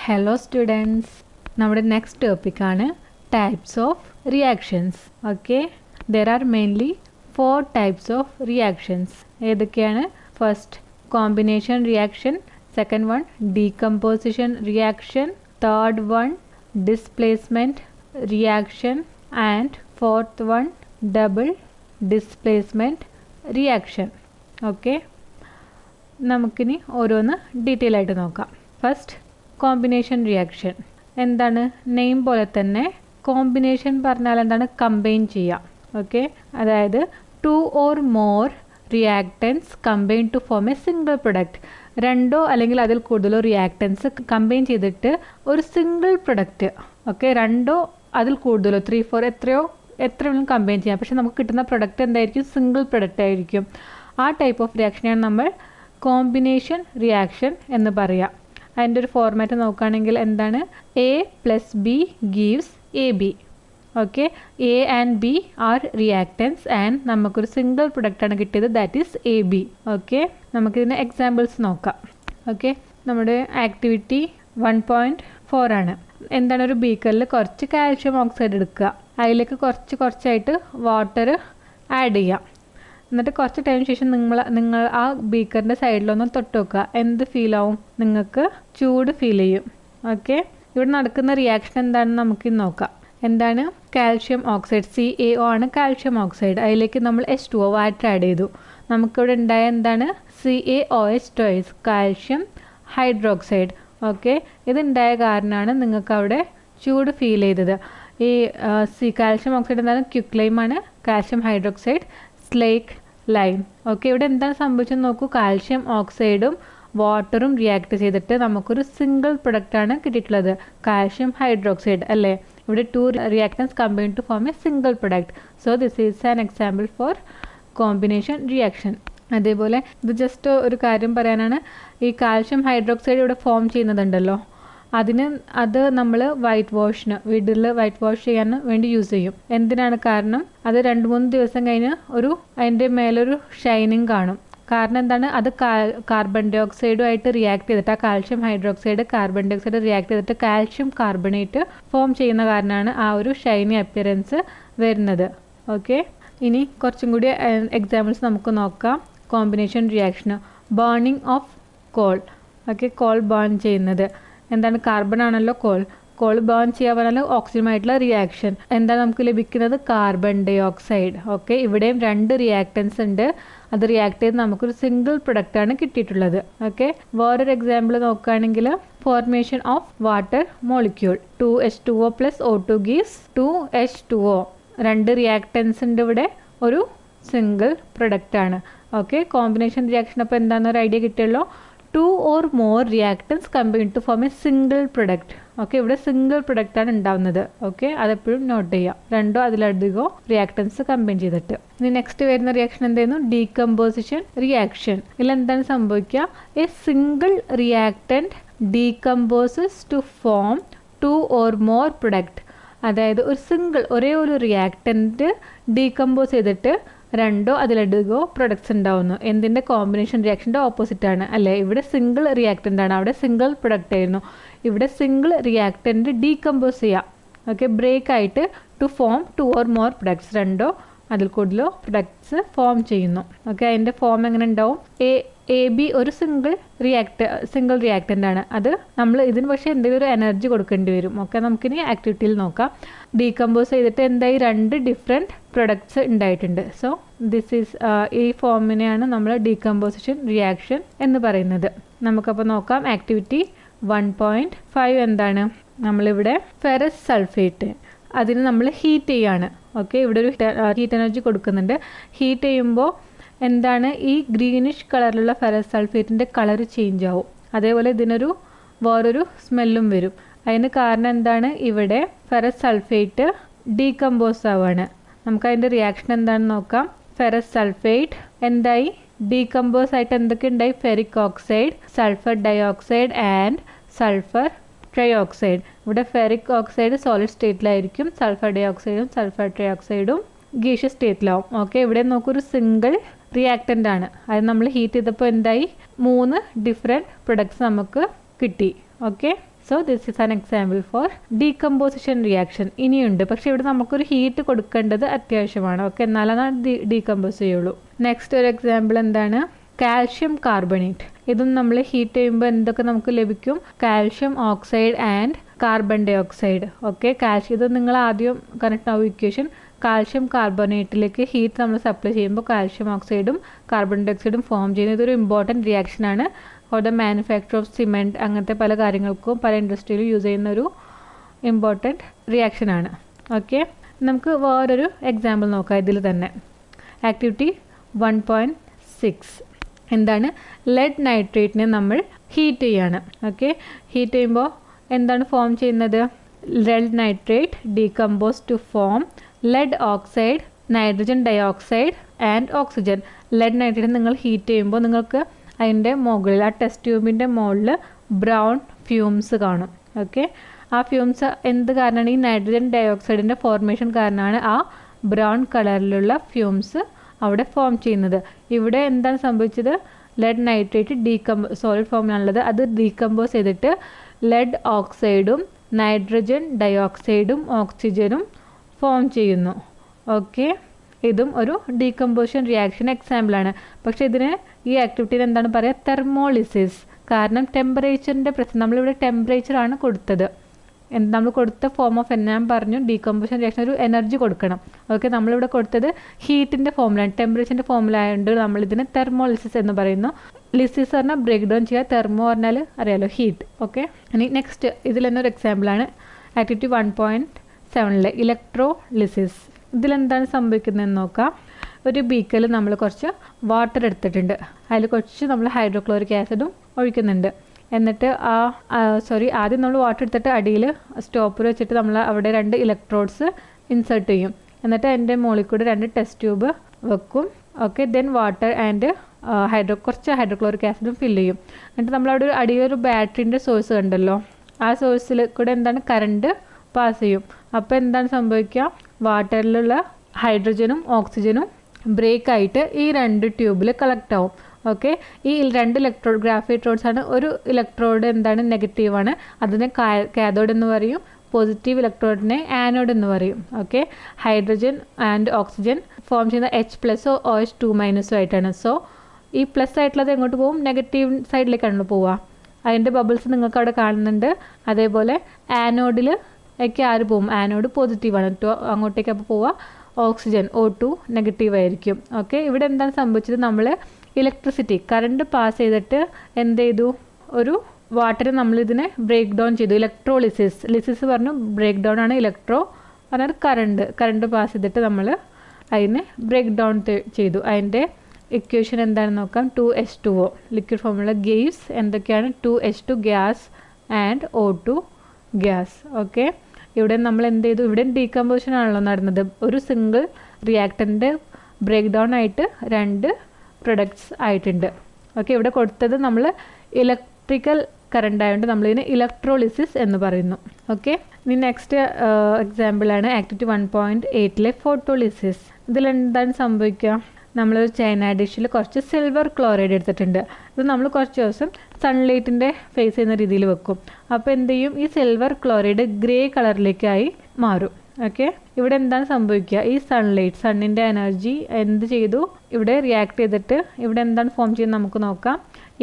Hello students, നമ്മുടെ next topic ആണ് types of reactions. Okay, there are mainly 4 types of reactions. ഏതൊക്കെയാണ്? First, combination reaction. Second one, decomposition reaction. Third one, displacement reaction. And fourth one, double displacement reaction. Okay, നമുക്കിനി ഓരോന്ന് detail ആയിട്ട് നോക്കാം. First, combination reaction. എന്താണ്? Name പോലെ തന്നെ combination പറഞ്ഞാൽ എന്താണ്? കമ്പൈൻ ചെയ്യുക. ഓക്കെ, അതായത് 2 or more reactants combine to form a single product. രണ്ടോ അല്ലെങ്കിൽ അതിൽ കൂടുതലോ റിയാക്റ്റൻസ് കമ്പൈൻ ചെയ്തിട്ട് ഒരു സിംഗിൾ പ്രൊഡക്റ്റ്. ഓക്കെ, രണ്ടോ അതിൽ കൂടുതലോ 3, 4 എത്രയും കമ്പൈൻ ചെയ്യാം. പക്ഷെ നമുക്ക് കിട്ടുന്ന പ്രൊഡക്റ്റ് എന്തായിരിക്കും? സിംഗിൾ പ്രൊഡക്റ്റ് ആയിരിക്കും. ആ ടൈപ്പ് ഓഫ് റിയാക്ഷനെയാണ് നമ്മൾ കോമ്പിനേഷൻ റിയാക്ഷൻ എന്ന് പറയുക. അതിൻ്റെ ഒരു ഫോർമാറ്റ് നോക്കുകയാണെങ്കിൽ എന്താണ്? A + B gives AB. Okay, A and B are reactants and നമുക്കൊരു സിംഗിൾ പ്രൊഡക്റ്റാണ് കിട്ടിയത്, ദാറ്റ് ഈസ് AB. ഓക്കെ, നമുക്കിതിന് എക്സാമ്പിൾസ് നോക്കാം. ഓക്കെ, നമ്മുടെ ആക്ടിവിറ്റി 1.4 ആണ്. എന്താണ്? ഒരു ബീക്കറിൽ കുറച്ച് കാൽഷ്യം ഓക്സൈഡ് എടുക്കുക, അതിലേക്ക് കുറച്ചായിട്ട് വാട്ടർ ആഡ് ചെയ്യാം. എന്നിട്ട് കുറച്ച് ടൈമിന് ശേഷം നിങ്ങൾ ആ ബീക്കറിൻ്റെ സൈഡിലൊന്ന് തൊട്ട് വെക്കുക. എന്ത് ഫീൽ ആവും? നിങ്ങൾക്ക് ചൂട് ഫീൽ ചെയ്യും. ഓക്കെ, ഇവിടെ നടക്കുന്ന റിയാക്ഷൻ എന്താണെന്ന് നമുക്ക് നോക്കാം. എന്താണ്? കാൽഷ്യം ഓക്സൈഡ്, CaO ആണ് കാൽഷ്യം ഓക്സൈഡ്. അതിലേക്ക് നമ്മൾ H2O വാട്ടർ ആഡ് ചെയ്തു. നമുക്കിവിടെ ഉണ്ടായ എന്താണ്? CaOH2 calcium hydroxide. ഓക്കെ, ഇതുണ്ടായ കാരണമാണ് നിങ്ങൾക്ക് അവിടെ ചൂട് ഫീൽ ചെയ്തത്. ഈ കാൽഷ്യം ഓക്സൈഡ് എന്താണ്? ക്യുക്ലൈമാണ്. Calcium hydroxide slake lime. Okay, ഇവിടെ എന്താണ് സംഭവിച്ചെന്ന് നോക്കൂ. കാൽഷ്യം ഓക്സൈഡും വാട്ടറും റിയാക്ട് ചെയ്തിട്ട് നമുക്കൊരു സിംഗിൾ പ്രൊഡക്റ്റാണ് കിട്ടിയിട്ടുള്ളത്, കാൽഷ്യം ഹൈഡ്രോക്സൈഡ് അല്ലേ. ഇവിടെ 2 reactants combine to form a single product. So this is an example for combination reaction. അതേപോലെ ഇത് ജസ്റ്റ് ഒരു കാര്യം പറയാനാണ്. ഈ കാൽഷ്യം ഹൈഡ്രോക്സൈഡ് ഇവിടെ ഫോം ചെയ്യുന്നതുണ്ടല്ലോ, അത് നമ്മൾ വീട്ടിൽ വൈറ്റ് വാഷ് ചെയ്യാൻ വേണ്ടി യൂസ് ചെയ്യും. എന്തിനാണ്? കാരണം അത് 2-3 ദിവസം കഴിഞ്ഞ് അതിൻ്റെ മേലൊരു ഷൈനിങ് കാണും. കാരണം എന്താണ്? അത് കാർബൺ ഡൈ ഓക്സൈഡുമായിട്ട് റിയാക്ട് ചെയ്തിട്ട്, ആ calcium hydroxide carbon dioxide react ചെയ്തിട്ട് കാൽഷ്യം കാർബണേറ്റ് ഫോം ചെയ്യുന്ന കാരണമാണ് ആ ഒരു ഷൈനി അപ്പിയറൻസ് വരുന്നത്. ഓക്കെ, ഇനി കുറച്ചും കൂടി എക്സാമ്പിൾസ് നമുക്ക് നോക്കാം. കോമ്പിനേഷൻ റിയാക്ഷന്. Burning of coal. Okay, coal burn ചെയ്യുന്നത് എന്താണ്? കാർബൺ ആണല്ലോ കോൾ ബേൺ ചെയ്യാൻ പറഞ്ഞാൽ ഓക്സിജനുമായിട്ടുള്ള റിയാക്ഷൻ. എന്താണ് നമുക്ക് ലഭിക്കുന്നത്? Carbon dioxide. ഓക്കെ, ഇവിടെയും 2 റിയാക്റ്റൻസ് ഉണ്ട്. അത് റിയാക്ട് ചെയ്ത് നമുക്കൊരു സിംഗിൾ പ്രൊഡക്റ്റാണ് കിട്ടിയിട്ടുള്ളത്. ഓക്കെ, വേറൊരു എക്സാമ്പിൾ നോക്കുകയാണെങ്കിൽ formation of water molecule. 2H2O + O2 gives 2H2O. 2 reactance ഉണ്ട് ഇവിടെ, ഒരു സിംഗിൾ പ്രൊഡക്റ്റാണ്. ഓക്കെ, കോമ്പിനേഷൻ റിയാക്ഷൻ അപ്പോൾ എന്താണെന്നൊരു ഐഡിയ കിട്ടിയല്ലോ. 2 or more reactants combine to form a single product. Okay, ഇവിടെ സിംഗിൾ പ്രൊഡക്റ്റാണ് ഉണ്ടാവുന്നത്. ഓക്കെ, അതെപ്പോഴും നോട്ട് ചെയ്യാം, 2 അതിലധികമോ റിയാക്ടൻസ് കമ്പൈൻ ചെയ്തിട്ട്. ഇനി നെക്സ്റ്റ് വരുന്ന റിയാക്ഷൻ എന്തായിരുന്നു? Decomposition reaction. ഇതിൽ എന്താണ് സംഭവിക്കുക? A single reactant decomposes to form 2 or more product. അതായത് ഒരേ ഒരു റിയാക്ടൻറ്റ് ഡീകമ്പോസ് ചെയ്തിട്ട് 2 അതിലധികമോ പ്രൊഡക്ട്സ് ഉണ്ടാവുന്നു. എന്തിൻ്റെ? കോമ്പിനേഷൻ റിയാക്ഷൻ്റെ ഓപ്പോസിറ്റ് ആണ് അല്ലേ. ഇവിടെ സിംഗിൾ റിയാക്റ്റൻ്റ് ആണ്, അവിടെ സിംഗിൾ പ്രൊഡക്റ്റ് ആയിരുന്നു. ഇവിടെ സിംഗിൾ റിയാക്റ്റൻ്റ് ഡീകമ്പോസ് ചെയ്യാം. ഓക്കെ, ബ്രേക്ക് ആയിട്ട് to form 2 or more products. 2 അതിൽ കൂടുതലോ പ്രൊഡക്ട്സ് ഫോം ചെയ്യുന്നു. ഓക്കെ, അതിൻ്റെ ഫോം എങ്ങനെ ഉണ്ടാവും? AB ഒരു സിംഗിൾ റിയാക്റ്റൻ്റ് ആണ്. അത് നമ്മൾ ഇതിന് പക്ഷേ എന്തെങ്കിലും ഒരു എനർജി കൊടുക്കേണ്ടി വരും. ഓക്കെ, നമുക്കിനി ആക്ടിവിറ്റിയിൽ നോക്കാം. ഡീകമ്പോസ് ചെയ്തിട്ട് എന്തായി? 2 ഡിഫറെൻറ്റ് പ്രൊഡക്ട്സ് ഉണ്ടായിട്ടുണ്ട്. സോ ദിസ് ഈസ് ഈ ഫോമിനെയാണ് നമ്മൾ ഡീകമ്പോസിഷൻ റിയാക്ഷൻ എന്ന് പറയുന്നത്. നമുക്കപ്പോൾ നോക്കാം. ആക്ടിവിറ്റി 1.5 എന്താണ്? നമ്മളിവിടെ ഫെറസ് സൾഫേറ്റ്, അതിന് നമ്മൾ ഹീറ്റ് ചെയ്യാണ്. ഓക്കെ, ഇവിടെ ഒരു ഹീറ്റ് എനർജി കൊടുക്കുന്നുണ്ട്. ഹീറ്റ് ചെയ്യുമ്പോൾ എന്താണ്? ഈ ഗ്രീനിഷ് കളറിലുള്ള ഫെറസ് സൾഫേറ്റിൻ്റെ കളർ ചേഞ്ച് ആവും. അതേപോലെ ഇതിനൊരു വേറൊരു സ്മെല്ലും വരും. അതിന് കാരണം എന്താണ്? ഇവിടെ ഫെറസ് സൾഫേറ്റ് ഡീകമ്പോസ് ആവുകയാണ്. നമുക്കതിൻ്റെ റിയാക്ഷൻ എന്താണെന്ന് നോക്കാം. ഫെറസ് സൾഫേറ്റ് എന്തായി? ഡീകമ്പോസ് ആയിട്ട് എന്തൊക്കെ ഉണ്ടായി? Ferric oxide, sulphur dioxide and sulphur trioxide. ഇവിടെ ഫെറിക് ഓക്സൈഡ് സോളിഡ് സ്റ്റേറ്റിലായിരിക്കും, സൾഫർ ഡയോക്സൈഡും സൾഫർ ട്രയോക്സൈഡും ഗീഷ്യസ് സ്റ്റേറ്റിലാവും. ഓക്കെ, ഇവിടെ നോക്കൊരു സിംഗിൾ റിയാക്റ്റൻ്റ് ആണ്. അത് നമ്മൾ ഹീറ്റ് ചെയ്തപ്പോൾ എന്തായി? 3 ഡിഫറെൻറ്റ് പ്രൊഡക്ട്സ് നമുക്ക് കിട്ടി. Okay, so this is an example four decomposition reaction. ഇനിയുണ്ട്, പക്ഷേ ഇവിടെ നമുക്കൊരു ഹീറ്റ് കൊടുക്കേണ്ടത് അത്യാവശ്യമാണ്. ഓക്കെ, എന്നാലാണ് ഡീകമ്പോസ് ചെയ്യുള്ളൂ. നെക്സ്റ്റ് ഒരു എക്സാമ്പിൾ എന്താണ്? Calcium carbonate. ഇതും നമ്മൾ ഹീറ്റ് ചെയ്യുമ്പോൾ എന്തൊക്കെ നമുക്ക് ലഭിക്കും? Calcium oxide and carbon dioxide. Okay, calcium, ഇത് നിങ്ങൾ ആദ്യം കറക്റ്റ് ആവും ഇക്വേഷൻ. കാൽഷ്യം കാർബണേറ്റിലേക്ക് ഹീറ്റ് നമ്മൾ സപ്ലൈ ചെയ്യുമ്പോൾ കാൽഷ്യം ഓക്സൈഡും കാർബൺ ഡൈ ഓക്സൈഡും ഫോം ചെയ്യുന്നത് ഇതൊരു ഇമ്പോർട്ടൻറ്റ് റിയാക്ഷനാണ് for the manufacture of cement. അങ്ങനത്തെ പല കാര്യങ്ങൾക്കും പല ഇൻഡസ്ട്രിയിലും യൂസ് ചെയ്യുന്ന ഒരു ഇമ്പോർട്ടൻറ്റ് റിയാക്ഷനാണ്. ഓക്കെ, നമുക്ക് വേറൊരു എക്സാമ്പിൾ നോക്കാം ഇതിൽ തന്നെ. ആക്ടിവിറ്റി 1.6 എന്താണ്? ലെഡ് നൈട്രേറ്റിനെ നമ്മൾ ഹീറ്റ് ചെയ്യാണ്. ഓക്കെ, ഹീറ്റ് ചെയ്യുമ്പോൾ എന്താണ് ഫോം ചെയ്യുന്നത്? Lead nitrate decompose to form lead oxide, nitrogen dioxide and oxygen. Lead nitrate നിങ്ങൾ ഹീറ്റ് ചെയ്യുമ്പോൾ നിങ്ങൾക്ക് അതിൻ്റെ മുകളിൽ, ആ ടെസ്റ്റ് ട്യൂബിൻ്റെ മുകളിൽ ബ്രൗൺ ഫ്യൂംസ് കാണും. ഓക്കെ, ആ ഫ്യൂംസ് എന്ത് കാരണമാണ്? ഈ നൈട്രജൻ ഡയോക്സൈഡിൻ്റെ ഫോർമേഷൻ കാരണമാണ് ആ ബ്രൗൺ കളറിലുള്ള ഫ്യൂംസ് അവിടെ ഫോം ചെയ്യുന്നത്. ഇവിടെ എന്താണ് സംഭവിച്ചത്? ലെഡ് നൈട്രേറ്റ് സോളിഡ് ഫോമിലാണുള്ളത്, അത് ഡീകമ്പോസ് ചെയ്തിട്ട് ലെഡ് ഓക്സൈഡും നൈട്രജൻ ഡയോക്സൈഡും ഓക്സിജനും ഫോം ചെയ്യുന്നു. ഓക്കെ, ഇതും ഒരു ഡീകമ്പോസിഷൻ റിയാക്ഷൻ എക്സാമ്പിളാണ്. പക്ഷേ ഇതിന് ഈ ആക്ടിവിറ്റിയിൽ എന്താണ് പറയുക? തെർമോളിസിസ്. കാരണം ടെമ്പറേച്ചറിൻ്റെ പ്രശ്നം, നമ്മളിവിടെ ടെമ്പറേച്ചറാണ് കൊടുത്തത്. നമ്മൾ കൊടുത്ത ഫോം ഓഫ് ഞാൻ പറഞ്ഞു ഡീകമ്പോസിഷൻ റിയാക്ഷൻ ഒരു എനർജി കൊടുക്കണം. ഓക്കെ, നമ്മളിവിടെ കൊടുത്തത് ഹീറ്റിൻ്റെ ഫോമിലാണ്, ടെമ്പറേച്ചറിൻ്റെ ഫോമിലായതുകൊണ്ട് നമ്മളിതിന് തെർമോളിസിസ് എന്ന് പറയുന്നു. ലിസിസ് പറഞ്ഞാൽ ബ്രേക്ക് ഡൗൺ ചെയ്യുക, തെർമോ പറഞ്ഞാൽ അറിയാലോ ഹീറ്റ്. ഓക്കെ, ഇനി നെക്സ്റ്റ് ഇതിൽ തന്നെ ഒരു എക്സാമ്പിളാണ് ആക്ടിവിറ്റി 1.7 ഇലക്ട്രോലിസിസ്. ഇതിലെന്താണ് സംഭവിക്കുന്നതെന്ന് നോക്കാം. ഒരു ബീക്കറിൽ നമ്മൾ കുറച്ച് വാട്ടർ എടുത്തിട്ടുണ്ട്, അതിൽ കുറച്ച് നമ്മൾ ഹൈഡ്രോക്ലോറിക് ആസിഡും ഒഴിക്കുന്നുണ്ട്. എന്നിട്ട് ആദ്യം നമ്മൾ വാട്ടർ എടുത്തിട്ട് അടിയിൽ സ്റ്റോപ്പർ വെച്ചിട്ട് നമ്മൾ അവിടെ 2 ഇലക്ട്രോഡ്സ് ഇൻസേർട്ട് ചെയ്യും. എന്നിട്ട് അതിൻ്റെ മുകളിൽ കൂടെ 2 ടെസ്റ്റ് ട്യൂബ് വെക്കും. ഓക്കെ, ദെൻ വാട്ടർ ആൻഡ് കുറച്ച് ഹൈഡ്രോക്ലോറിക് ആസിഡും ഫില്ല് ചെയ്യും. എന്നിട്ട് നമ്മളവിടെ അടിയിലൊരു ബാറ്ററിൻ്റെ സോഴ്സ് കണ്ടല്ലോ, ആ സോഴ്സിൽ കൂടെ എന്താണ് കറണ്ട് പാസ് ചെയ്യും. അപ്പോൾ എന്താണ് സംഭവിക്കുക? വാട്ടറിലുള്ള ഹൈഡ്രജനും ഓക്സിജനും ബ്രേക്ക് ആയിട്ട് ഈ 2 ട്യൂബിൽ കളക്ട് ആവും. ഓക്കെ, ഈ 2 ഇലക്ട്രോഡ് ഗ്രാഫൈറ്റ് ആണ്. ഒരു ഇലക്ട്രോഡ് എന്താണ് നെഗറ്റീവാണ്, അതിനെ കാഥോഡ് എന്ന് പറയും. പോസിറ്റീവ് ഇലക്ട്രോഡിനെ ആനോഡ് എന്ന് പറയും. Okay, hydrogen and oxygen form ചെയ്യുന്ന H+ഓ OH2- ആയിട്ടാണ്. സോ ഈ പ്ലസ് ആയിട്ടുള്ളത് എങ്ങോട്ട് പോകും? നെഗറ്റീവ് സൈഡിലേക്കാണല്ലോ പോവുക. അതിൻ്റെ ബബിൾസ് നിങ്ങൾക്ക് അവിടെ കാണുന്നുണ്ട്. അതേപോലെ ആനോഡിൽ ഒക്കെ ആര് പോകും? ആനോഡ് പോസിറ്റീവാണ്, അങ്ങോട്ടേക്ക് അപ്പോൾ പോവുക ഓക്സിജൻ O2 നെഗറ്റീവ് ആയിരിക്കും. ഓക്കെ, ഇവിടെ എന്താണ് സംഭവിച്ചത്? നമ്മൾ ഇലക്ട്രിസിറ്റി കറണ്ട് പാസ് ചെയ്തിട്ട് എന്ത് ചെയ്തു? ഒരു വാട്ടർ നമ്മളിതിനെ ബ്രേക്ക് ഡൗൺ ചെയ്തു. ലിസിസ് പറഞ്ഞു ബ്രേക്ക് ഡൗൺ ആണ്, ഇലക്ട്രോ പറഞ്ഞാൽ കറണ്ട് പാസ് ചെയ്തിട്ട് നമ്മൾ അതിനെ ബ്രേക്ക് ഡൗൺ ചെയ്തു. അതിൻ്റെ ഇക്വേഷൻ എന്താണെന്ന് നോക്കാം. 2H2O ലിക്വിഡ് ഫോമുള്ള ഗെയ്സ് എന്തൊക്കെയാണ്? 2H2 gas and O2 gas. Okay, ഇവിടെ നമ്മൾ എന്ത് ചെയ്തു? ഇവിടെ ഡീകമ്പോസിഷൻ ആണല്ലോ നടന്നത്. ഒരു സിംഗിൾ റിയാക്ടറിൻ്റെ ബ്രേക്ക് ഡൗൺ ആയിട്ട് 2 പ്രൊഡക്ട്സ് ആയിട്ടുണ്ട്. ഓക്കെ, ഇവിടെ കൊടുത്തത് നമ്മൾ ഇലക്ട്രിക്കൽ കറണ്ട് ആയതുകൊണ്ട് നമ്മളിതിന് ഇലക്ട്രോളിസിസ് എന്ന് പറയുന്നു. ഓക്കെ, ഇനി നെക്സ്റ്റ് എക്സാമ്പിളാണ് ആക്ടിവിറ്റി 1.8 ഫോട്ടോളിസിസ്. ഇതിലെന്താണ് സംഭവിക്കുക? നമ്മളൊരു ചൈന ഡിഷിൽ കുറച്ച് സിൽവർ ക്ലോറൈഡ് എടുത്തിട്ടുണ്ട്. ഇത് നമ്മൾ കുറച്ച് ദിവസം സൺലൈറ്റിൻ്റെ ഫേസ് ചെയ്യുന്ന രീതിയിൽ വെക്കും. അപ്പോൾ എന്ത് ചെയ്യും? ഈ സിൽവർ ക്ലോറൈഡ് ഗ്രേ കളറിലേക്കായി മാറും. ഓക്കെ, ഇവിടെ എന്താണ് സംഭവിക്കുക? ഈ സണ്ണിൻ്റെ എനർജി എന്ത് ചെയ്തു? ഇവിടെ റിയാക്ട് ചെയ്തിട്ട് ഇവിടെ എന്താണ് ഫോം ചെയ്യുന്നത് നമുക്ക് നോക്കാം.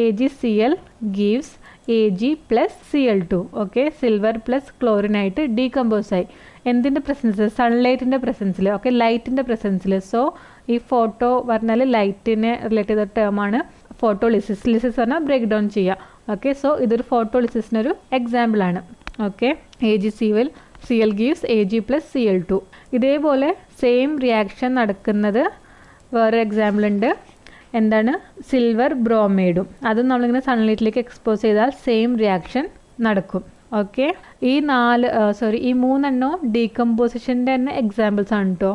AgCl gives Ag+Cl2. Okay, silver plus chlorine ആയിട്ട് ഡീകമ്പോസ് ആയി. എന്തിൻ്റെ പ്രസൻസിൽ? സൺലൈറ്റിൻ്റെ പ്രസൻസിൽ. ഓക്കെ, ലൈറ്റിൻ്റെ പ്രസൻസിൽ. സോ ഈ ഫോട്ടോ പറഞ്ഞാൽ ലൈറ്റിനെ റിലേറ്റ് ചെയ്ത ടേമാണ് ഫോട്ടോളിസിസ്. ലിസിസ് പറഞ്ഞാൽ ബ്രേക്ക് ഡൗൺ ചെയ്യുക. ഓക്കെ, സോ ഇതൊരു ഫോട്ടോളിസിസിനൊരു എക്സാമ്പിളാണ്. Okay, AgCl gives Ag+Cl2. ഇതേപോലെ സെയിം റിയാക്ഷൻ നടക്കുന്നത് വേറെ എക്സാമ്പിൾ ഉണ്ട്. എന്താണ്? സിൽവർ ബ്രോമൈഡും. അതും നമ്മളിങ്ങനെ സൺലൈറ്റിലേക്ക് എക്സ്പോസ് ചെയ്താൽ സെയിം റിയാക്ഷൻ നടക്കും. ഓക്കെ, ഈ 3 ഡീകമ്പോസിഷൻ്റെ തന്നെ എക്സാമ്പിൾസ് ആണ് കേട്ടോ.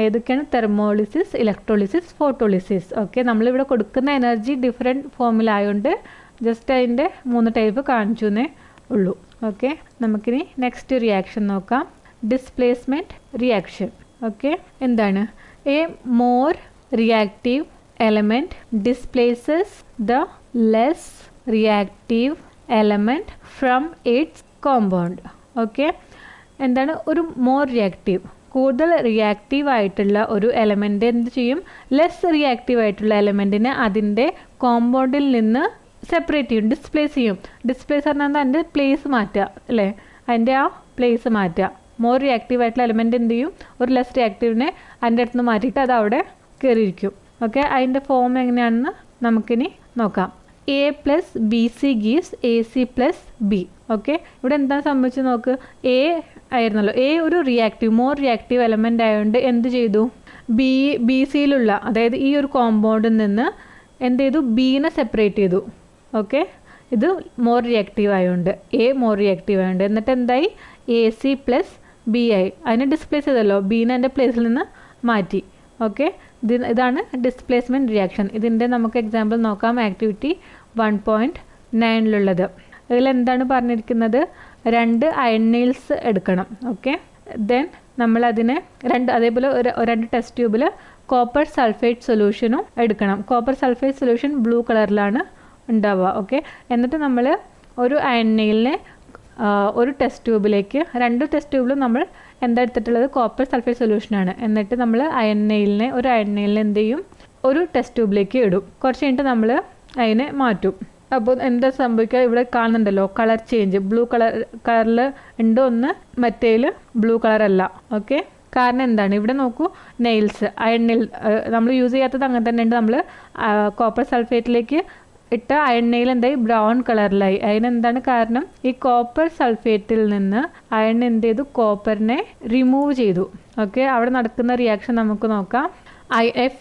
ഏതൊക്കെയാണ്? തെർമോളിസിസ്, ഇലക്ട്രോളിസിസ്, ഫോട്ടോളിസിസ്. ഓക്കെ, നമ്മളിവിടെ കൊടുക്കുന്ന എനർജി ഡിഫറെൻറ്റ് ഫോമിലായതുകൊണ്ട് ജസ്റ്റ് അതിൻ്റെ 3 ടൈപ്പ് കാണിച്ചു എന്നേ ഉള്ളൂ. ഓക്കെ, നമുക്കിനി നെക്സ്റ്റ് റിയാക്ഷൻ നോക്കാം. Displacement reaction. ഓക്കെ, എന്താണ്? A more reactive element displaces the less reactive element from its compound. Okay, എന്താണ് ഒരു മോർ റിയാക്റ്റീവ്, കൂടുതൽ റിയാക്റ്റീവ് ആയിട്ടുള്ള ഒരു എലമെൻ്റ് എന്ത് ചെയ്യും, ലെസ് റിയാക്റ്റീവ് ആയിട്ടുള്ള എലമെൻറ്റിനെ അതിൻ്റെ കോമ്പൗണ്ടിൽ നിന്ന് സെപ്പറേറ്റ് ചെയ്യും, ഡിസ്പ്ലേസ് ചെയ്യും. ഡിസ്പ്ലേസ് പറഞ്ഞാൽ അതിൻ്റെ പ്ലേസ് മാറ്റുക അല്ലേ, അതിൻ്റെ ആ പ്ലേസ് മാറ്റുക. മോർ റിയാക്റ്റീവ് ആയിട്ടുള്ള എലമെൻ്റ് എന്ത് ചെയ്യും, ഒരു ലെസ് റിയാക്റ്റീവിനെ അതിൻ്റെ അടുത്ത് നിന്ന് മാറ്റിയിട്ട് അത് അവിടെ കയറിയിരിക്കും. ഓക്കെ, അതിൻ്റെ ഫോം എങ്ങനെയാണെന്ന് നമുക്കിനി നോക്കാം. A plus B C gives A C plus B. Okay, ഇവിടെ എന്താണ് സംഭവിച്ചത് നോക്ക്. എ ആയിരുന്നല്ലോ, എ ഒരു റിയാക്റ്റീവ്, മോർ റിയാക്റ്റീവ് എലമെൻ്റ് ആയതുകൊണ്ട് എന്ത് ചെയ്തു, ബി സിയിലുള്ള അതായത് ഈ ഒരു കോമ്പൗണ്ടിൽ നിന്ന് എന്ത് ചെയ്തു, ബീനെ സെപ്പറേറ്റ് ചെയ്തു. ഓക്കെ, ഇത് മോർ റിയാക്റ്റീവ് ആയതുകൊണ്ട്, എ മോർ റിയാക്റ്റീവ് ആയതുകൊണ്ട്. എന്നിട്ട് എന്തായി, എ സി പ്ലസ് ബി ആയി. അതിനെ ഡിസ്പ്ലേസ് ചെയ്തല്ലോ, ബീനെ എൻ്റെ പ്ലേസിൽ നിന്ന് മാറ്റി. ഓക്കെ, ഇതാണ് ഡിസ്പ്ലേസ്മെൻറ്റ് റിയാക്ഷൻ. ഇതിൻ്റെ നമുക്ക് എക്സാമ്പിൾ നോക്കാം. ആക്ടിവിറ്റി 1.9 ഇതിലെന്താണ് പറഞ്ഞിരിക്കുന്നത്, 2 അയൺ നെയിൽസ് എടുക്കണം. ഓക്കെ, ദെൻ നമ്മളതിനെ അതേപോലെ 2 ടെസ്റ്റ് ട്യൂബിൽ കോപ്പർ സൾഫേറ്റ് സൊല്യൂഷനും എടുക്കണം. കോപ്പർ സൾഫേറ്റ് സൊല്യൂഷൻ ബ്ലൂ കളറിലാണ് ഉണ്ടാവുക. ഓക്കെ, എന്നിട്ട് നമ്മൾ ഒരു അയൺ നെയിലിനെ ഒരു ടെസ്റ്റ് ട്യൂബിലേക്ക്, 2 ടെസ്റ്റ് ട്യൂബിലും നമ്മൾ എന്താ എടുത്തിട്ടുള്ളത്, കോപ്പർ സൾഫേറ്റ് സൊല്യൂഷനാണ്. എന്നിട്ട് നമ്മൾ ഒരു അയൺ നെയിലിനെ എന്ത് ചെയ്യും, ഒരു ടെസ്റ്റ് ട്യൂബിലേക്ക് ഇടും. കുറച്ച് കഴിഞ്ഞിട്ട് നമ്മൾ അതിനെ മാറ്റും. അപ്പോൾ എന്താ സംഭവിക്കുക, ഇവിടെ കാണുന്നുണ്ടല്ലോ കളർ ചേഞ്ച്, ബ്ലൂ കളറിൽ ഉണ്ട് ഒന്ന്, മറ്റേതിൽ ബ്ലൂ കളറല്ല. ഓക്കെ, കാരണം എന്താണ്, ഇവിടെ നോക്കൂ, നെയിൽസ്, അയൺ നെയിൽ നമ്മൾ യൂസ് ചെയ്യാത്തത് അങ്ങനെ തന്നെ ഉണ്ട്. നമ്മൾ കോപ്പർ സൾഫേറ്റിലേക്ക് ഇട്ട അയൺ നെയിൽ എന്തായി, ബ്രൗൺ കളറിലായി. അതിനെന്താണ് കാരണം, ഈ കോപ്പർ സൾഫേറ്റിൽ നിന്ന് അയൺ എന്ത് ചെയ്തു, കോപ്പറിനെ റിമൂവ് ചെയ്തു. ഓക്കെ, അവിടെ നടക്കുന്ന റിയാക്ഷൻ നമുക്ക് നോക്കാം.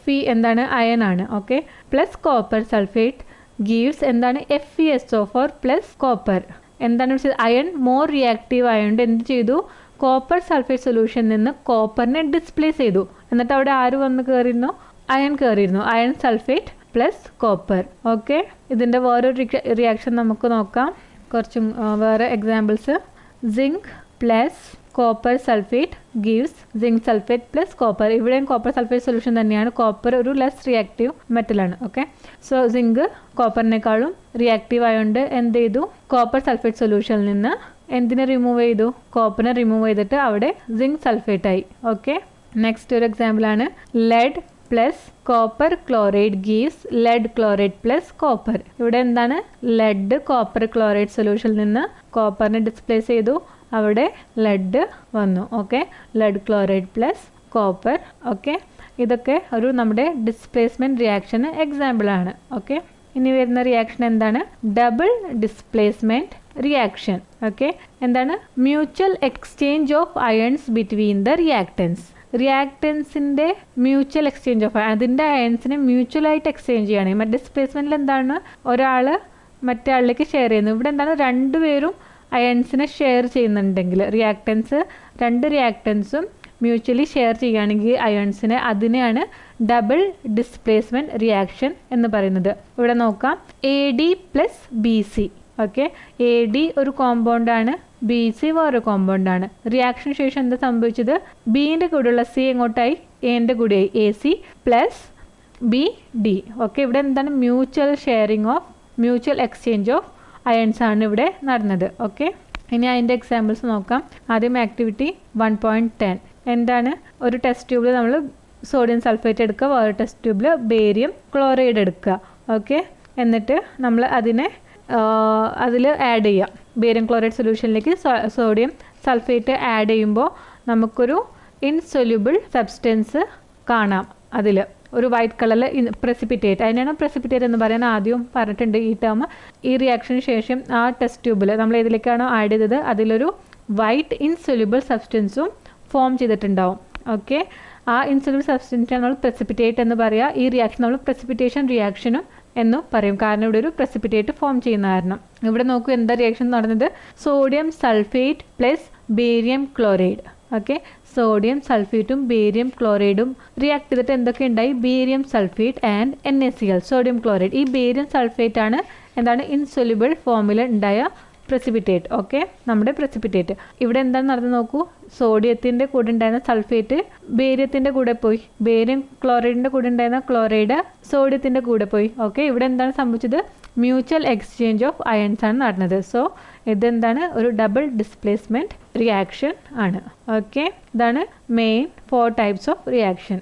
Fe എന്താണ്, അയൺ ആണ്. Okay, plus copper sulphate gives എന്താണ്, FeSO4 പ്ലസ് കോപ്പർ. എന്താണ് വെച്ചാൽ അയൺ മോർ റിയാക്റ്റീവ് ആയതുകൊണ്ട് എന്ത് ചെയ്തു, കോപ്പർ സൾഫേറ്റ് സൊല്യൂഷനിൽ നിന്ന് കോപ്പറിനെ ഡിസ്പ്ലേസ് ചെയ്തു. എന്നിട്ട് അവിടെ ആര് വന്ന് കയറിയിരുന്നു, അയൺ കയറിയിരുന്നു, iron sulphate plus copper. Okay, ഇതിൻ്റെ വേറൊരു റിയാക്ഷൻ നമുക്ക് നോക്കാം. കുറച്ചും വേറെ examples. Zinc plus copper sulphate gives zinc sulphate plus copper. ഇവിടെയും കോപ്പർ സൾഫേറ്റ് സൊല്യൂഷൻ തന്നെയാണ്. കോപ്പർ ഒരു ലെസ് റിയാക്റ്റീവ് മെറ്റലാണ്. ഓക്കെ, സോ സിങ്ക് കോപ്പറിനേക്കാളും റിയാക്റ്റീവ് ആയതുകൊണ്ട് എന്ത് ചെയ്തു, കോപ്പർ സൾഫേറ്റ് സൊല്യൂഷനിൽ നിന്ന് എന്തിനെ റിമൂവ് ചെയ്തു, കോപ്പറിനെ റിമൂവ് ചെയ്തിട്ട് അവിടെ സിങ്ക് സൾഫേറ്റ് ആയി. ഓക്കെ, നെക്സ്റ്റ് ഒരു എക്സാമ്പിളാണ് lead plus copper chloride gives lead chloride plus copper. ഇവിടെ എന്താണ്, ലെഡ് കോപ്പർ ക്ലോറൈഡ് സൊല്യൂഷനിൽ നിന്ന് കോപ്പറിനെ ഡിസ്പ്ലേസ് ചെയ്തു, അവിടെ ലെഡ് വന്നു. Okay, lead chloride plus copper. Okay, ഇതൊക്കെ ഒരു നമ്മുടെ ഡിസ്പ്ലേസ്മെൻറ്റ് റിയാക്ഷന് എക്സാമ്പിളാണ്. ഓക്കെ, ഇനി വരുന്ന റിയാക്ഷൻ എന്താണ്, ഡബിൾ ഡിസ്പ്ലേസ്മെൻറ്റ് റിയാക്ഷൻ. ഓക്കെ, എന്താണ്, mutual exchange of ions between the റിയാക്ടൻസിൻ്റെ മ്യൂച്വൽ എക്സ്ചേഞ്ച് ഓഫ് അതിൻ്റെ അയൺസിനെ മ്യൂച്വലായിട്ട് എക്സ്ചേഞ്ച് ചെയ്യുകയാണ്. ഡിസ്പ്ലേസ്മെൻറ്റിൽ എന്താണ്, ഒരാൾ മറ്റേ ആളിലേക്ക് ഷെയർ ചെയ്യുന്നു. ഇവിടെ എന്താണ്, രണ്ടുപേരും അയൺസിനെ ഷെയർ ചെയ്യുന്നുണ്ടെങ്കിൽ, രണ്ട് റിയാക്ടൻസും മ്യൂച്വലി ഷെയർ ചെയ്യുകയാണെങ്കിൽ അയൺസിനെ, അതിനെയാണ് ഡബിൾ ഡിസ്പ്ലേസ്മെൻറ്റ് റിയാക്ഷൻ എന്ന് പറയുന്നത്. ഇവിടെ നോക്കാം, AD plus BC. Okay, AD ഒരു കോമ്പൗണ്ടാണ്, BC വേറൊരു കോമ്പൗണ്ടാണ്. റിയാക്ഷൻ ശേഷം എന്താ സംഭവിച്ചത്, ബിൻ്റെ കൂടെയുള്ള C എങ്ങോട്ടായി, എൻ്റെ കൂടെയായി, AC പ്ലസ് BD. ഓക്കെ, ഇവിടെ എന്താണ്, മ്യൂച്വൽ എക്സ്ചേഞ്ച് ഓഫ് അയൺസ് ആണ് ഇവിടെ നടന്നത്. ഓക്കെ, ഇനി അതിൻ്റെ എക്സാമ്പിൾസ് നോക്കാം. ആദ്യം ആക്ടിവിറ്റി 1.10. എന്താണ്, ഒരു ടെസ്റ്റ് ട്യൂബിൽ നമ്മൾ സോഡിയം സൾഫേറ്റ് എടുക്കുക, വേറെ ടെസ്റ്റ് ട്യൂബിൽ ബേരിയം ക്ലോറൈഡ് എടുക്കുക. ഓക്കെ, എന്നിട്ട് നമ്മൾ അതിൽ ആഡ് ചെയ്യാം. ബേരിയം ക്ലോറൈഡ് സൊല്യൂഷനിലേക്ക് സോഡിയം സൾഫേറ്റ് ആഡ് ചെയ്യുമ്പോൾ നമുക്കൊരു ഇൻസൊല്യൂബിൾ സബ്സ്റ്റൻസ് കാണാം. അതിൽ ഒരു വൈറ്റ് കളറിൽ പ്രസിപ്പിറ്റേറ്റ്, അതിനാണ് പ്രസിപ്പിറ്റേറ്റ് എന്ന് പറയാൻ ആദ്യം പറഞ്ഞിട്ടുണ്ട് ഈ ടേം. ഈ റിയാക്ഷന് ശേഷം ആ ടെസ്റ്റ് ട്യൂബിൽ നമ്മൾ ഏതിലേക്കാണോ ആഡ് ചെയ്തത് അതിലൊരു വൈറ്റ് ഇൻസൊല്യൂബിൾ സബ്സ്റ്റൻസും ഫോം ചെയ്തിട്ടുണ്ടാവും. ഓക്കെ, ആ ഇൻസൊല്യൂബിൾ സബ്സ്റ്റൻസിനാണ് നമ്മൾ പ്രസിപ്പിറ്റേറ്റ് എന്ന് പറയുക. ഈ റിയാക്ഷൻ നമ്മൾ പ്രസിപ്പിറ്റേഷൻ റിയാക്ഷനും എന്നും പറയും, കാരണം ഇവിടെ ഒരു പ്രസിപ്പിറ്റേറ്റ് ഫോം ചെയ്യുന്ന കാരണം. ഇവിടെ നോക്കൂ എന്താ റിയാക്ഷൻ നടന്നത്, sodium sulphate plus barium chloride. Okay, sodium സൾഫേറ്റും ബേരിയം ക്ലോറൈഡും റിയാക്ട് ചെയ്തിട്ട് എന്തൊക്കെ ഉണ്ടായി, barium sulphate and NaCl, sodium chloride. ഈ ബേരിയം സൾഫേറ്റ് ആണ് എന്താണ്, ഇൻസൊല്യൂബിൾ ഫോമിൽ ഉണ്ടായ പ്രസിപ്പിറ്റേറ്റ്. ഓക്കെ, നമ്മുടെ പ്രസിപ്പിറ്റേറ്റ്. ഇവിടെ എന്താണ് നടന്ന് നോക്കൂ, സോഡിയത്തിൻ്റെ കൂടെ ഉണ്ടായിരുന്ന സൾഫേറ്റ് ബേരിയത്തിൻ്റെ കൂടെ പോയി, ബേരിയം ക്ലോറൈഡിൻ്റെ കൂടെ ഉണ്ടായിരുന്ന ക്ലോറൈഡ് സോഡിയത്തിൻ്റെ കൂടെ പോയി. ഓക്കെ, ഇവിടെ എന്താണ് സംഭവിച്ചത്, മ്യൂച്വൽ എക്സ്ചേഞ്ച് ഓഫ് അയൺസ് ആണ് നടന്നത്. സോ ഇതെന്താണ്, ഒരു ഡബിൾ ഡിസ്പ്ലേസ്മെൻറ്റ് റിയാക്ഷൻ ആണ്. ഓക്കെ, ഇതാണ് മെയിൻ 4 ടൈപ്സ് ഓഫ് റിയാക്ഷൻ.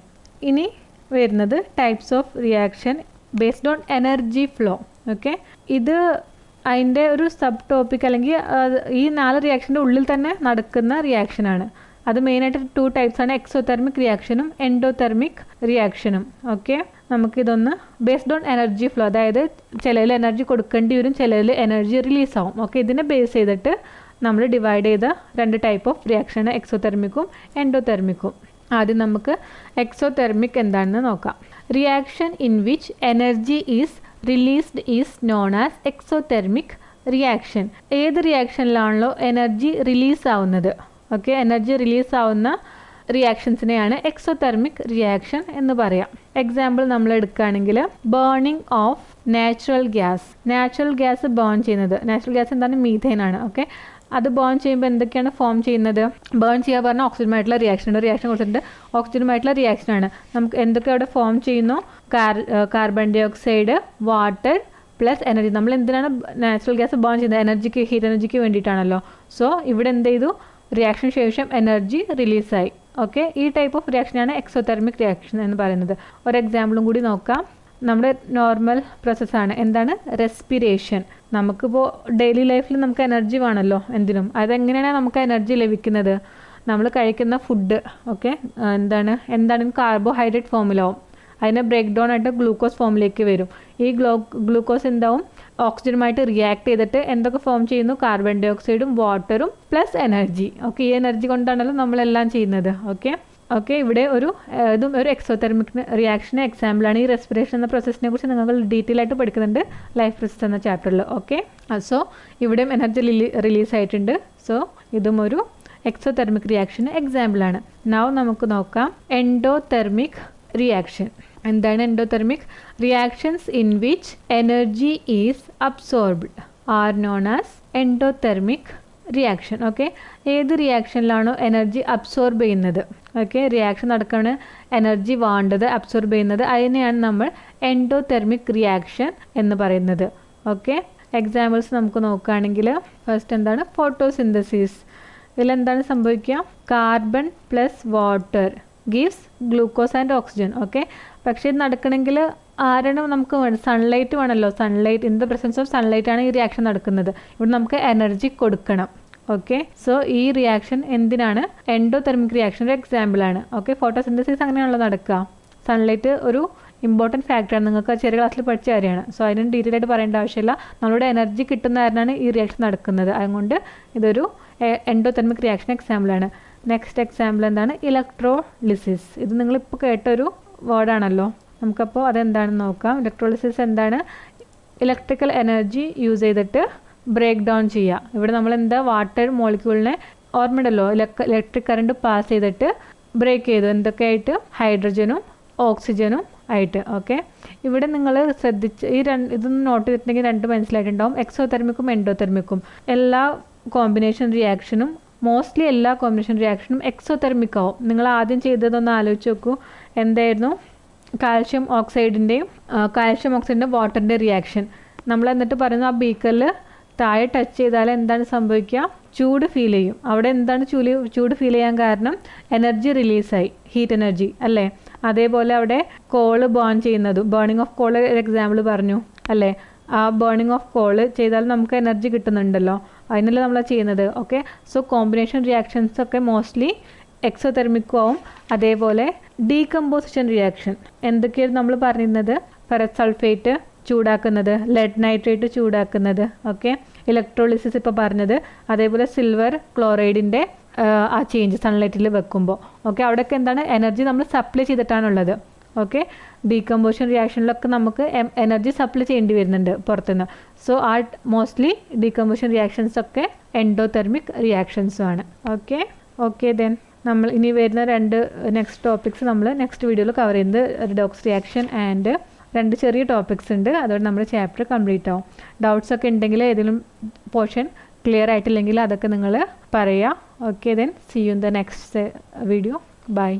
ഇനി വരുന്നത് types of reaction based on energy flow. Okay, ഇത് അതിൻ്റെ ഒരു സബ് ടോപ്പിക് അല്ലെങ്കിൽ ഈ 4 റിയാക്ഷൻ്റെ ഉള്ളിൽ തന്നെ നടക്കുന്ന റിയാക്ഷനാണ്. അത് മെയിനായിട്ട് 2 ടൈപ്സ് ആണ്, എക്സോതെർമിക് റിയാക്ഷനും എൻഡോതെർമിക് റിയാക്ഷനും. ഓക്കെ, നമുക്കിതൊന്ന് ബേസ്ഡ് ഓൺ എനർജി ഫ്ലോ, അതായത് ചിലതിൽ എനർജി കൊടുക്കേണ്ടി വരും, ചിലതിൽ എനർജി റിലീസ് ആവും. ഓക്കെ, ഇതിനെ ബേസ് ചെയ്തിട്ട് നമ്മൾ ഡിവൈഡ് ചെയ്ത 2 ടൈപ്പ് ഓഫ് റിയാക്ഷനാണ്, എക്സോതെർമിക്കും എൻഡോതെർമിക്കും. ആദ്യം നമുക്ക് എക്സോതെർമിക് എന്താണെന്ന് നോക്കാം. Reaction in which energy is released is known as exothermic reaction. ഏത് റിയാക്ഷനിലാണല്ലോ എനർജി റിലീസ് ആവുന്നത്, ഓക്കെ, എനർജി റിലീസ് ആവുന്ന റിയാക്ഷൻസിനെയാണ് എക്സോതെർമിക് റിയാക്ഷൻ എന്ന് പറയാം. എക്സാമ്പിൾ നമ്മൾ എടുക്കുകയാണെങ്കിൽ burning of natural gas burn ചെയ്യുന്നത്. നാച്ചുറൽ ഗ്യാസ് എന്താണ്, മീഥേൻ ആണ്. ഓക്കെ, അത് ബേൺ ചെയ്യുമ്പോൾ എന്തൊക്കെയാണ് ഫോം ചെയ്യുന്നത്? ബേൺ ചെയ്യുക പറഞ്ഞാൽ ഓക്സിജനുമായിട്ടുള്ള റിയാക്ഷൻ, റിയാക്ഷൻ കൊടുത്തിട്ട് ഓക്സിജനുമായിട്ടുള്ള റിയാക്ഷനാണ്. നമുക്ക് എന്തൊക്കെ അവിടെ ഫോം ചെയ്യുന്നു? Carbon dioxide, water plus energy. നമ്മൾ എന്തിനാണ് നാച്ചുറൽ ഗ്യാസ് ബേൺ ചെയ്യുന്നത്? എനർജിക്ക്, ഹീറ്റ് എനർജിക്ക് വേണ്ടിയിട്ടാണല്ലോ. സോ ഇവിടെ എന്ത് ചെയ്തു? റിയാക്ഷൻ ശേഷം എനർജി റിലീസായി. ഓക്കെ, ഈ ടൈപ്പ് ഓഫ് റിയാക്ഷനാണ് എക്സോതെർമിക് റിയാക്ഷൻ എന്ന് പറയുന്നത്. ഒരു എക്സാമ്പിളും കൂടി നോക്കാം. നമ്മുടെ നോർമൽ പ്രോസസ്സാണ്, എന്താണ്? റെസ്പിറേഷൻ. നമുക്കിപ്പോൾ ഡെയിലി ലൈഫിൽ നമുക്ക് എനർജി വേണമല്ലോ എന്തിനും. അതെങ്ങനെയാണ് നമുക്ക് എനർജി ലഭിക്കുന്നത്? നമ്മൾ കഴിക്കുന്ന ഫുഡ്, ഓക്കെ, എന്താണ് കാർബോഹൈഡ്രേറ്റ് ഫോമിലാവും, അതിനെ ബ്രേക്ക് ഡൗൺ ആയിട്ട് ഗ്ലൂക്കോസ് ഫോമിലേക്ക് വരും. ഈ ഗ്ലൂക്കോസ് എന്താവും? ഓക്സിജനുമായിട്ട് റിയാക്ട് ചെയ്തിട്ട് എന്തൊക്കെ ഫോം ചെയ്യുന്നു? കാർബൺ ഡൈ ഓക്സൈഡും വാട്ടറും പ്ലസ് എനർജി. ഓക്കെ, ഈ എനർജി കൊണ്ടാണല്ലോ നമ്മളെല്ലാം ചെയ്യുന്നത്. ഓക്കെ, ഇവിടെ ഇതും ഒരു എക്സോതെർമിക് റിയാക്ഷന് എക്സാമ്പിളാണ്. ഈ റെസ്പിറേഷൻ എന്ന പ്രോസസ്സിനെ കുറിച്ച് നിങ്ങൾ ഡീറ്റെയിൽ ആയിട്ട് പഠിക്കുന്നുണ്ട് ലൈഫ് പ്രോസസ് എന്ന ചാപ്റ്ററിൽ. ഓക്കെ, സോ ഇവിടെയും എനർജി റിലീസ് ആയിട്ടുണ്ട്. സോ ഇതും ഒരു എക്സോതെർമിക് റിയാക്ഷന് എക്സാമ്പിളാണ്. നൗ നമുക്ക് നോക്കാം എൻഡോതെർമിക് റിയാക്ഷൻ. എന്താണ് endothermic? Reactions in which energy is absorbed are known as endothermic reaction. Okay, ഏത് റിയാക്ഷനിലാണോ എനർജി അബ്സോർബ് ചെയ്യുന്നത്, ഓക്കെ, റിയാക്ഷൻ നടക്കുകയാണ്, എനർജി വേണ്ടത് അബ്സോർബ് ചെയ്യുന്നത്, അതിനെയാണ് നമ്മൾ എൻഡോതെർമിക് റിയാക്ഷൻ എന്ന് പറയുന്നത്. ഓക്കെ, എക്സാമ്പിൾസ് നമുക്ക് നോക്കുകയാണെങ്കിൽ ഫസ്റ്റ് എന്താണ്? ഫോട്ടോസിന്തസിസ്. ഇതിലെന്താണ് സംഭവിക്കുക? Carbon plus water gives glucose and oxygen. Okay, പക്ഷേ ഇത് നടക്കണമെങ്കിൽ ആരാണ് നമുക്ക് വേണം? സൺലൈറ്റ് വേണമല്ലോ. Sunlight, in the presence of sunlight ആണ് ഈ റിയാക്ഷൻ നടക്കുന്നത്. ഇവിടെ നമുക്ക് എനർജി കൊടുക്കണം. ഓക്കെ, സോ ഈ റിയാക്ഷൻ എന്തിനാണ്? എൻഡോതെർമിക് റിയാക്ഷൻ്റെ എക്സാമ്പിളാണ്. ഓക്കെ, ഫോട്ടോസിന്തസിസ് അങ്ങനെയാണല്ലോ നടക്കുക. സൺലൈറ്റ് ഒരു ഇമ്പോർട്ടൻറ്റ് ഫാക്ടറാണ്, നിങ്ങൾക്ക് ചെറിയ ക്ലാസ്സിൽ പഠിച്ച കാര്യമാണ്. സോ അതിന് ഡീറ്റെയിൽ ആയിട്ട് പറയേണ്ട ആവശ്യമില്ല. നമ്മളുടെ എനർജി കിട്ടുന്ന കാരണമാണ് ഈ റിയാക്ഷൻ നടക്കുന്നത്. അതുകൊണ്ട് ഇതൊരു എൻഡോതെർമിക് റിയാക്ഷൻ എക്സാമ്പിളാണ്. നെക്സ്റ്റ് എക്സാമ്പിൾ എന്താണ്? ഇലക്ട്രോലിസിസ്. ഇത് നിങ്ങളിപ്പോൾ കേട്ടൊരു വേർഡാണല്ലോ. നമുക്കപ്പോൾ അതെന്താണെന്ന് നോക്കാം. ഇലക്ട്രോലിസിസ് എന്താണ്? ഇലക്ട്രിക്കൽ എനർജി യൂസ് ചെയ്തിട്ട് ബ്രേക്ക് ഡൗൺ ചെയ്യുക. ഇവിടെ നമ്മൾ എന്താ, വാട്ടർ മോളിക്യൂളിനെ ഓർമ്മയുണ്ടല്ലോ, ഇലക്ട്രിക് കറണ്ട് പാസ് ചെയ്തിട്ട് ബ്രേക്ക് ചെയ്തു. എന്തൊക്കെയായിട്ട്? ഹൈഡ്രജനും ഓക്സിജനും ആയിട്ട്. ഓക്കെ, ഇവിടെ നിങ്ങൾ ശ്രദ്ധിച്ച് ഇതൊന്ന് നോട്ട് ചെയ്തിട്ടുണ്ടെങ്കിൽ 2 മനസ്സിലായിട്ടുണ്ടാവും. എക്സോതെർമിക്കും എൻഡോതെർമിക്കും എല്ലാ കോമ്പിനേഷൻ റിയാക്ഷനും, മോസ്റ്റ്ലി എല്ലാ കോമ്പിനേഷൻ റിയാക്ഷനും എക്സോതെർമിക് ആവും. നിങ്ങൾ ആദ്യം ചെയ്തതൊന്ന് ആലോചിച്ച് നോക്കൂ. എന്തായിരുന്നു? കാൽഷ്യം ഓക്സൈഡിൻ്റെയും വാട്ടറിൻ്റെ റിയാക്ഷൻ. നമ്മൾ എന്നിട്ട് പറയുന്നു, ആ ബീക്കറിൽ താഴെ ടച്ച് ചെയ്താൽ എന്താണ് സംഭവിക്കുക? ചൂട് ഫീൽ ചെയ്യും. അവിടെ എന്താണ് ചൂട് ഫീൽ ചെയ്യാൻ കാരണം? എനർജി റിലീസായി, ഹീറ്റ് എനർജി അല്ലേ? അതേപോലെ അവിടെ കോള് ബേൺ ചെയ്യുന്നതും, ബേണിംഗ് ഓഫ് കോള് ഒരു എക്സാമ്പിൾ പറഞ്ഞു അല്ലേ? ആ ബേണിംഗ് ഓഫ് കോള് ചെയ്താൽ നമുക്ക് എനർജി കിട്ടുന്നുണ്ടല്ലോ, അതിനല്ല നമ്മൾ ചെയ്യുന്നത്. ഓക്കെ, സോ കോമ്പിനേഷൻ റിയാക്ഷൻസ് ഒക്കെ മോസ്റ്റ്ലി എക്സോതെർമിക്കും ആവും. അതേപോലെ ഡീകമ്പോസിഷൻ റിയാക്ഷൻ എന്തൊക്കെയാണ് നമ്മൾ പറഞ്ഞിരുന്നത്? ഫെറസ് സൾഫേറ്റ് ചൂടാക്കുന്നത്, ലെഡ് നൈട്രേറ്റ് ചൂടാക്കുന്നത്, ഓക്കെ, ഇലക്ട്രോളിസിസ് ഇപ്പോൾ പറഞ്ഞത്. അതേപോലെ സിൽവർ ക്ലോറൈഡിൻ്റെ ആ ചേഞ്ച് സൺലൈറ്റിൽ വെക്കുമ്പോൾ, ഓക്കെ, അവിടെയൊക്കെ എന്താണ്? എനർജി നമ്മൾ സപ്ലൈ ചെയ്തിട്ടാണുള്ളത്. ഓക്കെ, ഡീകമ്പോസിഷൻ റിയാക്ഷനിലൊക്കെ നമുക്ക് എനർജി സപ്ലൈ ചെയ്യേണ്ടി വരുന്നുണ്ട് പുറത്തുനിന്ന്. സോ ആ മോസ്റ്റ്ലി ഡീകമ്പോസിഷൻ റിയാക്ഷൻസ് ഒക്കെ എൻഡോതെർമിക് റിയാക്ഷൻസും ആണ്. ഓക്കെ ദെൻ നമ്മൾ ഇനി വരുന്ന 2 നെക്സ്റ്റ് ടോപ്പിക്സ് നമ്മൾ നെക്സ്റ്റ് വീഡിയോയിൽ കവർ ചെയ്യുന്നത് റിഡോക്സ് റിയാക്ഷൻ ആൻഡ് 2 ചെറിയ ടോപ്പിക്സ് ഉണ്ട്. അതോടെ നമ്മുടെ ചാപ്റ്റർ കംപ്ലീറ്റ് ആവും. ഡൗട്ട്സ് ഒക്കെ ഉണ്ടെങ്കിൽ ഏതെങ്കിലും പോർഷൻ ക്ലിയർ ആയിട്ടില്ലെങ്കിൽ അതൊക്കെ നിങ്ങൾ പറയുക. Okay then see you in the next video. By.